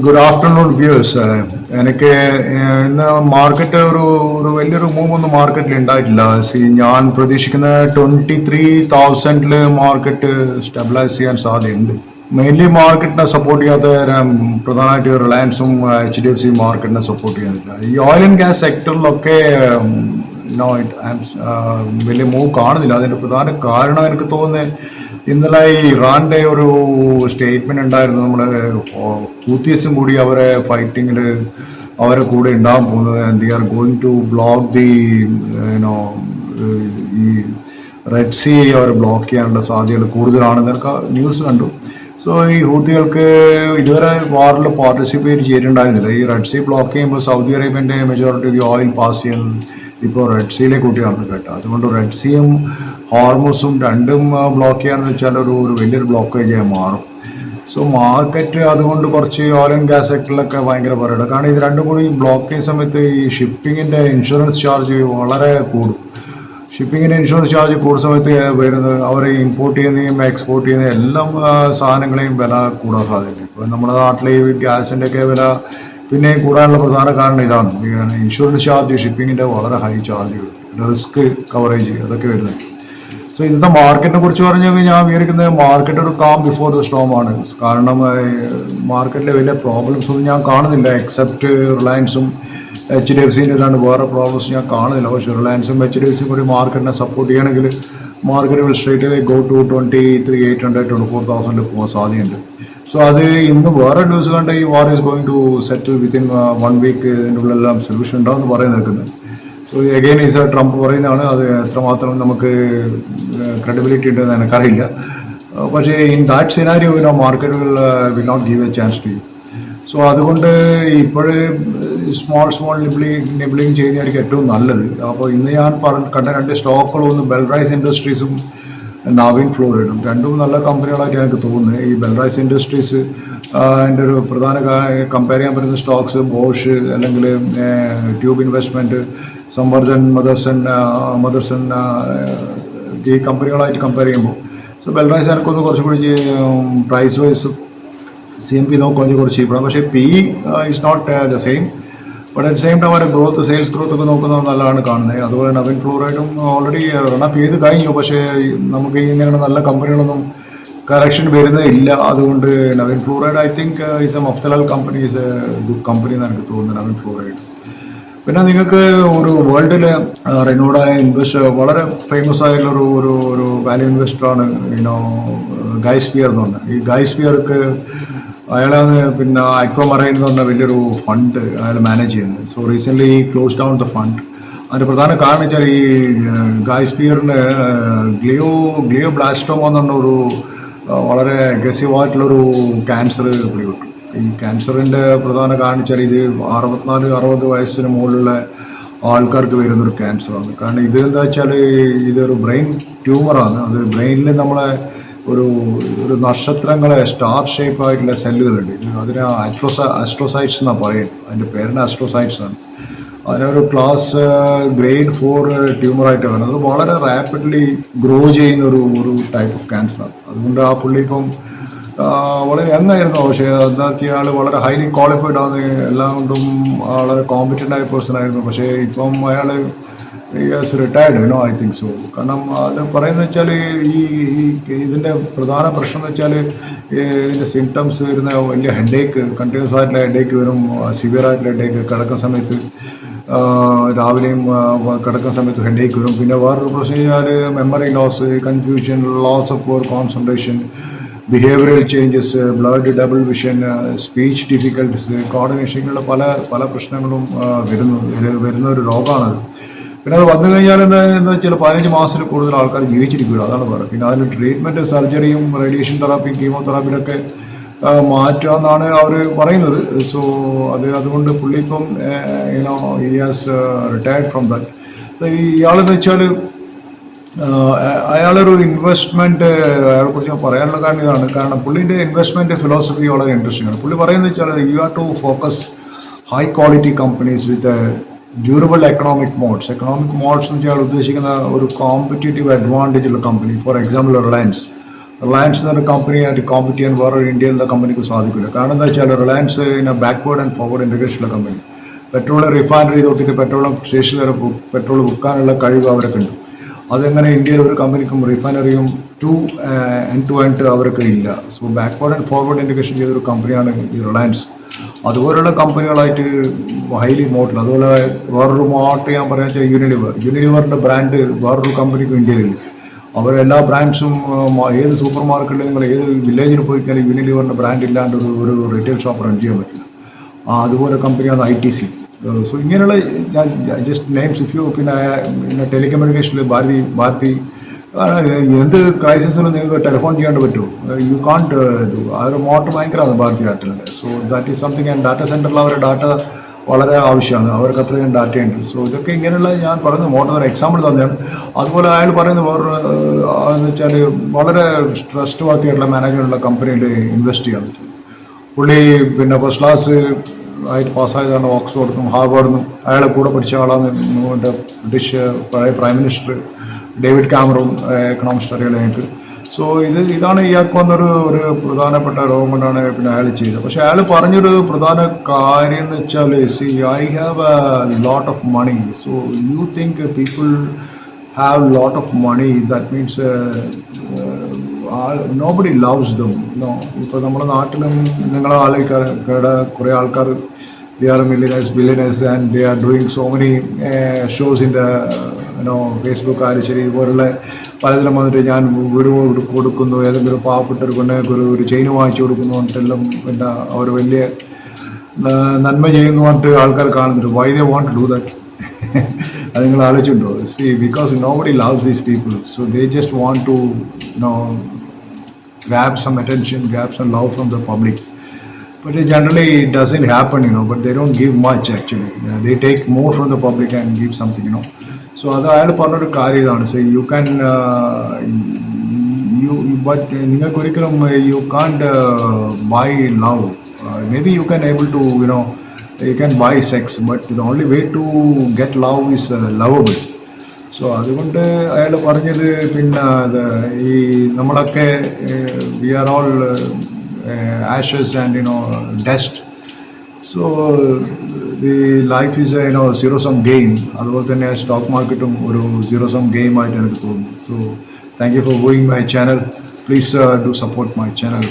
Good afternoon views. എനിക്ക് ഇന്ന് market ഒരു വലിയൊരു മൂവ് ഒന്നും മാർക്കറ്റിൽ ഉണ്ടായിട്ടില്ല. ഞാൻ പ്രതീക്ഷിക്കുന്ന 23,000 മാർക്കറ്റ് സ്റ്റെബിലൈസ് ചെയ്യാൻ സാധ്യതയുണ്ട്. മെയിൻലി മാർക്കറ്റിനെ സപ്പോർട്ട് ചെയ്യാത്ത പ്രധാനമായിട്ട് റിലയൻസും HDFC മാർക്കറ്റിനെ സപ്പോർട്ട് ചെയ്യുന്നില്ല. ഈ ഓയിൽ ആൻഡ് ഗ്യാസ് സെക്ടറിലൊക്കെ വലിയ മൂവ് കാണുന്നില്ല. അതിന്റെ പ്രധാന കാരണം എനിക്ക് തോന്നുന്നത് ഇന്നലെ ഈ ഇറാന്റെ ഒരു സ്റ്റേറ്റ്മെന്റ് ഉണ്ടായിരുന്നു. നമ്മുടെ ഹൂത്തീസും കൂടി അവരെ ഫൈറ്റിങ്ങിൽ അവരെ കൂടെ ഉണ്ടാകാൻ പോകുന്നത്. They are going to block the ഈ റെഡ് സീ അവർ ബ്ലോക്ക് ചെയ്യാനുള്ള സാധ്യതകൾ കൂടുതലാണെന്ന് എനിക്ക് ന്യൂസ് കണ്ടു. സോ ഈ ഹൂത്തികൾക്ക് ഇതുവരെ വാറിൽ പാർട്ടിസിപ്പേറ്റ് ചെയ്തിട്ടുണ്ടായിരുന്നില്ല. ഈ റെഡ് സീ ബ്ലോക്ക് ചെയ്യുമ്പോൾ സൗദി അറേബ്യൻ്റെ മെജോറിറ്റി ഓഫ് ഓയിൽ പാസ് ചെയ്യുന്നത് ഇപ്പോൾ റെഡ് സീയിലെ കൂട്ടിയാണെന്ന് കേട്ടോ. അതുകൊണ്ട് റെഡ് സീയും ഹോർമൂസും രണ്ടും ബ്ലോക്ക് ചെയ്യാന്ന് വെച്ചാൽ ഒരു വലിയൊരു ബ്ലോക്കേജ് മാറും. സോ മാർക്കറ്റ് അതുകൊണ്ട് കുറച്ച് ഓയിൽ ആൻഡ് ഗ്യാസ് സെക്ടറിലൊക്കെ ഭയങ്കര പറയണം. കാരണം ഇത് രണ്ടും കൂടി ബ്ലോക്ക് ചെയ്യുന്ന സമയത്ത് ഈ ഷിപ്പിങ്ങിൻ്റെ ഇൻഷുറൻസ് ചാർജ് വളരെ കൂടും. ഷിപ്പിങ്ങിൻ്റെ ഇൻഷുറൻസ് ചാർജ് കൂടുന്ന സമയത്ത് വരുന്നത് അവർ ഇമ്പോർട്ട് ചെയ്യുന്നതും എക്സ്പോർട്ട് ചെയ്യുന്ന എല്ലാം സാധനങ്ങളെയും വില കൂടാൻ സാധ്യത. ഇപ്പോൾ നമ്മുടെ നാട്ടിലെ ഈ ഗ്യാസിൻ്റെയൊക്കെ വില പിന്നെ കൂടാനുള്ള പ്രധാന കാരണം ഇതാണ്. ഇൻഷുറൻസ് ചാർജ്, ഷിപ്പിങ്ങിൻ്റെ വളരെ ഹൈ ചാർജുകൾ, റിസ്ക് കവറേജ് അതൊക്കെ വരുന്നത്. സോ ഇന്നത്തെ മാർക്കറ്റിനെ കുറിച്ച് പറഞ്ഞു കഴിഞ്ഞാൽ ഞാൻ വിചാരിക്കുന്നത് മാർക്കറ്റ് ഒരു കാം ബിഫോർ ദ സ്റ്റോം ആണ്. കാരണം മാർക്കറ്റിലെ വലിയ പ്രോബ്ലംസ് ഒന്നും ഞാൻ കാണുന്നില്ല, എക്സെപ്റ്റ് റിലയൻസും HDFCൻ്റെ ഇല്ലാണ്ട് വേറെ പ്രോബ്ലംസ് ഞാൻ കാണുന്നില്ല. പക്ഷേ റിലയൻസും HDFCയും കൂടി മാർക്കറ്റിനെ സപ്പോർട്ട് ചെയ്യണമെങ്കിൽ market will straight away go to 23,800 24,000 പോകാൻ സാധ്യതയുണ്ട്. സോ അത് ഇന്ന് വേറെ ന്യൂസ് കണ്ട ഈ war is going to settle within 1 week ഇതിൻ്റെ ഉള്ളിലെല്ലാം സൊല്യൂഷൻ ഉണ്ടാവുമെന്ന് പറയുന്നത് നിൽക്കുന്നത്. സോ എഗെയിൻ ഈസ് ട്രംപ് പറയുന്നതാണ്. അത് എത്രമാത്രം നമുക്ക് ക്രെഡിബിലിറ്റി ഉണ്ടെന്ന് എനിക്കറിയില്ല. പക്ഷേ in that scenario market will not give a chance to you. So അതുകൊണ്ട് ഇപ്പോഴ് സ്മോൾ നിബിളിങ് ചെയ്യുന്നതായിരിക്കും ഏറ്റവും നല്ലത്. അപ്പോൾ ഇന്ന് ഞാൻ കണ്ട 2 സ്റ്റോക്കുകളൊന്ന് ബെൽറൈസ് ഇൻഡസ്ട്രീസും നവീൻ ഫ്ലോറിഡും രണ്ടും നല്ല കമ്പനികളായിട്ട് എനിക്ക് തോന്നുന്നത്. ഈ ബെൽറൈസ് ഇൻഡസ്ട്രീസ് എൻ്റെ ഒരു പ്രധാന കമ്പയർ ചെയ്യാൻ പറ്റുന്ന സ്റ്റോക്സ് ബോഷ്, അല്ലെങ്കിൽ ട്യൂബ് ഇൻവെസ്റ്റ്മെൻറ്റ്, സംവർദ്ധൻ, മദർസൺ ഈ കമ്പനികളായിട്ട് കമ്പയർ ചെയ്യുമ്പോൾ സോ ബെൽറൈസ് എനിക്കൊന്ന് കുറച്ചുകൂടി പ്രൈസ് വൈസ് CMP നോക്കുകയാണെങ്കിൽ കുറച്ച് ചീപ്പാണ്. പക്ഷേ PE is not the same. But at same time അവരുടെ ഗ്രോത്ത്, സെയിൽസ് ഗ്രോത്ത് ഒക്കെ നോക്കുന്നത് നല്ലതാണ് കാണുന്നത്. അതുപോലെ നവീൻ ഫ്ലോറൈഡും ഓൾറെഡി റണ്ണപ്പ് ചെയ്ത് കഴിഞ്ഞു. പക്ഷേ നമുക്ക് ഇങ്ങനെയുള്ള നല്ല കമ്പനികളൊന്നും കറക്ഷൻ വരുന്നേ ഇല്ല. അതുകൊണ്ട് Naveen fluoride I think is A Mafatlal company, is A good company എന്ന് എനിക്ക് തോന്നുന്നത് നവീൻ ഫ്ലോറൈഡ്. പിന്നെ നിങ്ങൾക്ക് ഒരു വേൾഡിൽ റിനോഡായ ഇൻവെസ്റ്റർ, വളരെ ഫേമസ് ആയിട്ടുള്ള ഒരു വാല്യൂ ഇൻവെസ്റ്ററാണ് ഗൈസ്പിയർ എന്ന് പറഞ്ഞാൽ. ഈ ഗൈസ്പിയർക്ക് അയാളാണ് പിന്നെ അക്വമറൈൻ എന്ന് പറഞ്ഞ വലിയൊരു ഫണ്ട് അയാൾ മാനേജ് ചെയ്യുന്നത്. So recently close down the fund. അതിൻ്റെ പ്രധാന കാരണം വെച്ചാൽ ഈ ഗൈസ്പിയറിന് ഗ്ലിയോബ്ലാസ്റ്റോമ എന്ന് പറഞ്ഞ ഒരു വളരെ അഗ്രസീവായിട്ടുള്ളൊരു ക്യാൻസർ പിടിപെട്ടു. ഈ ക്യാൻസറിൻ്റെ പ്രധാന കാരണം വെച്ചാൽ ഇത് 64-60 വയസ്സിന് മുകളിലുള്ള ആൾക്കാർക്ക് വരുന്നൊരു ക്യാൻസറാണ്. കാരണം ഇത് എന്താ വെച്ചാൽ ഇതൊരു ബ്രെയിൻ ട്യൂമറാണ്. അത് ബ്രെയിനിൽ നമ്മളെ ഒരു നക്ഷത്രങ്ങളെ സ്റ്റാർ ഷേപ്പ് ആയിട്ടുള്ള സെല്ലുകളുണ്ട്. അതിന് ആസ്ട്രോസൈറ്റ്സ് എന്നാണ് പറയുന്നത്. അതിൻ്റെ പേരിന് ആസ്ട്രോസൈറ്റ്സ് ആണ്. അതിനൊരു ക്ലാസ് ഗ്രേഡ് 4 ട്യൂമറായിട്ട് വരുന്നത്. അത് വളരെ റാപ്പിഡ്ലി ഗ്രോ ചെയ്യുന്ന ഒരു ടൈപ്പ് ഓഫ് ക്യാൻസറാണ്. അതുകൊണ്ട് ആ പുള്ളി ഇപ്പം വളരെ യങ്ങായിരുന്നു. പക്ഷേ എന്താ വെച്ചാൽ ആൾ വളരെ ഹൈലി ക്വാളിഫൈഡ് ആണ്, എല്ലാം കൊണ്ടും വളരെ കോമ്പറ്റൻ്റ് ആയ പേഴ്സൺ ആയിരുന്നു. പക്ഷേ ഇപ്പം അയാൾ റിട്ടയർഡ് ഐ തിങ്ക് സോ. കാരണം അത് പറയുന്നത് വെച്ചാൽ ഇതിൻ്റെ പ്രധാന പ്രശ്നം എന്ന് വെച്ചാൽ ഇതിൻ്റെ സിംറ്റംസ് വരുന്ന വലിയ ഹെഡേക്ക്, കണ്ടിന്യൂസ് ആയിട്ടുള്ള ഹെഡേക്ക് വരും, സിവിയർ ആയിട്ടുള്ള ഹെഡേക്ക്, കിടക്കുന്ന സമയത്ത് രാവിലെയും കിടക്കുന്ന സമയത്ത് ഹെഡേക്ക് വരും. പിന്നെ വേറൊരു പ്രശ്നം കഴിഞ്ഞാൽ memory loss, confusion, loss of power concentration, behavioural changes, blood, double vision, speech difficulties, coordination, ഇങ്ങനെയുള്ള പല പ്രശ്നങ്ങളും വരുന്ന ഒരു രോഗമാണത്. പിന്നെ അത് വന്നു കഴിഞ്ഞാൽ എന്താ വെച്ചാൽ 15 മാസത്തിൽ കൂടുതൽ ആൾക്കാർ ജീവിച്ചിരിക്കില്ല, അതാണ് പറയുന്നത്. പിന്നെ അതിന് ട്രീറ്റ്മെൻറ്റ്, സർജറിയും റേഡിയേഷൻ തെറാപ്പിയും കീമോതെറാപ്പിയിലൊക്കെ മാറ്റുകയെന്നാണ് അവർ പറയുന്നത്. സോ അതുകൊണ്ട് പുള്ളി ഇപ്പം he has retired from that. ഇയാളെന്ന് വെച്ചാൽ അയാളൊരു ഇൻവെസ്റ്റ്മെൻറ്റ്, അയാളെക്കുറിച്ച് ഞാൻ പറയാനുള്ള കാരണം ഇതാണ്. കാരണം പുള്ളിൻ്റെ ഇൻവെസ്റ്റ്മെൻറ്റ് ഫിലോസഫി വളരെ ഇൻട്രസ്റ്റിംഗ് ആണ്. പുള്ളി പറയുന്നത് വെച്ചാൽ you have to focus high quality companies with durable economic moats എന്ന് വെച്ചാൽ ഉദ്ദേശിക്കുന്ന ഒരു കോമ്പറ്റേറ്റീവ് അഡ്വാൻറ്റേജ് ഉള്ള company. For example Reliance. Reliance എന്നൊരു കമ്പനിയായിട്ട് കോമ്പറ്റ് ചെയ്യാൻ വേറൊരു ഇന്ത്യയിലുള്ള കമ്പനിക്ക് സാധിക്കില്ല. കാരണം എന്താ വെച്ചാൽ റിലയൻസ് ഇങ്ങനെ ബാക്ക്വേർഡ് ആൻഡ് ഫോർവേഡ് ഇൻ്റഗ്രേഷനുള്ള കമ്പനി. പെട്രോൾ റിഫൈനറി നോക്കിയിട്ട് പെട്രോളും സ്റ്റേഷൻ വരെ പെട്രോൾ വിൽക്കാനുള്ള കഴിവ് അവർക്ക് ഉണ്ട്. അതെങ്ങനെ ഇന്ത്യയിൽ ഒരു കമ്പനിക്കും റിഫൈനറിയും ടു എൻഡ് അവർക്ക് ഇല്ല. So backward and forward integration ചെയ്തൊരു കമ്പനിയാണ് ഈ റിലയൻസ്. അതുപോലുള്ള കമ്പനികളായിട്ട് ഹൈലി മോട്ടൽ. അതുപോലെ വേറൊരു മോട്ട് ഞാൻ പറയാൻ വെച്ചാൽ യൂണിലിവറിൻ്റെ ബ്രാൻഡ് വേറൊരു കമ്പനിക്കും ഇന്ത്യയിലില്ല. അവരെല്ലാ ബ്രാൻഡ്സും ഏത് സൂപ്പർ മാർക്കറ്റിൽ നിങ്ങൾ ഏത് വില്ലേജിൽ പോയി കഴിഞ്ഞാൽ യൂണിലിവറിൻ്റെ ബ്രാൻഡ് ഇല്ലാണ്ട് ഒരു റീറ്റെയിൽ ഷോപ്പ് റൺ ചെയ്യാൻ പറ്റില്ല. അതുപോലെ കമ്പനിയാണ് ITC. സോ ഇങ്ങനെയുള്ള ജസ്റ്റ് നെയിംസ് ഇഫ് യു. പിന്നെ ടെലികമ്മ്യൂണിക്കേഷനിൽ ഭാരതി എന്ത് ക്രൈസിസിനും നിങ്ങൾക്ക് ടെലിഫോൺ ചെയ്യാണ്ട് പറ്റുമോ? യു കാണ്ട് ഡു. അതൊരു മോട്ടർ ഭയങ്കരമാണ് ഭാരതി എയർടെലിൻ്റെ. So that is something. And data സെൻറ്ററിൽ അവരുടെ ഡാറ്റ വളരെ ആവശ്യമാണ്. അവർക്ക് അത്രയും ഡാറ്റയുണ്ട്. സോ ഇതൊക്കെ ഇങ്ങനെയുള്ള ഞാൻ പറയുന്നത് മോട്ടർ എക്സാമ്പിൾ തന്നെയാണ്. അതുപോലെ അയാൾ പറയുന്നത് വേറെ എന്ന് വെച്ചാൽ വളരെ ട്രസ്റ്റ് വർത്തിയായിട്ടുള്ള മാനേജ്മെൻറ്റുള്ള കമ്പനിയിൽ ഇൻവെസ്റ്റ് ചെയ്യാൻ പറ്റും. പുള്ളി പിന്നെ ഫസ്റ്റ് ക്ലാസ് ആയിട്ട് പാസ്സായതാണ് ഓക്സ്ഫോർഡിനും ഹാർവാർഡിനും. അയാളെ കൂടെ പഠിച്ച ആളാണ് മറ്റേ ബ്രിട്ടീഷ് പഴയ prime minister David Cameroon, economist അറിയാലോ ഞങ്ങൾക്ക്. സോ ഇതാണ് ഇയാൾക്ക് വന്നൊരു പ്രധാനപ്പെട്ട രോഗം കൊണ്ടാണ് പിന്നെ അയാൾ ചെയ്തത്. പക്ഷെ അയാൾ പറഞ്ഞൊരു പ്രധാന കാര്യം എന്ന് വെച്ചാൽ I have a lot of money. So you think people have lot of money, that means nobody loves them. No. ഇപ്പോൾ നമ്മുടെ നാട്ടിലും നിങ്ങളെ ആലോചിക്കാറ് കുറേ ആൾക്കാർ they are billionaires and they are doing so many shows in the Facebook ആയാലും ശരി. ഇതുപോലുള്ള പലതിലും വന്നിട്ട് ഞാൻ വീട് കൊടുക്കുന്നു, ഏതെങ്കിലും പാവപ്പെട്ട ഒരു പെണ്ണുങ്ങൾക്ക് ഒരു ചെയിൻ വാങ്ങിച്ചു കൊടുക്കുന്നു പറഞ്ഞിട്ടെല്ലാം പിന്നെ അവർ വലിയ നന്മ ചെയ്യുന്നു പറഞ്ഞിട്ട് ആൾക്കാർ കാണുന്നുണ്ട്. Why they want to do that? അത് നിങ്ങൾ ആലോചിച്ചിട്ടുണ്ടോ? Because nobody loves these people. So they just want to grab some attention, grab some love from the public. But generally it doesn't happen, but they don't give much actually. They take more from the public and give something, So അത് അയാൾ പറഞ്ഞൊരു കാര്യം ഇതാണ്. So you can but നിങ്ങൾക്ക് ഒരിക്കലും you can't buy love. Maybe you can able to you can buy sex, but the only way to get love is lovable. So അതുകൊണ്ട് അയാൾ പറഞ്ഞത് പിന്നെ ഈ നമ്മളൊക്കെ we are all ashes and dust. So the life is a zero sum game. അതുപോലെ തന്നെ stock മാർക്കറ്റും ഒരു zero sum game ആയിട്ട് എനിക്ക് തോന്നുന്നു. So thank you for viewing my channel. Please do support my channel.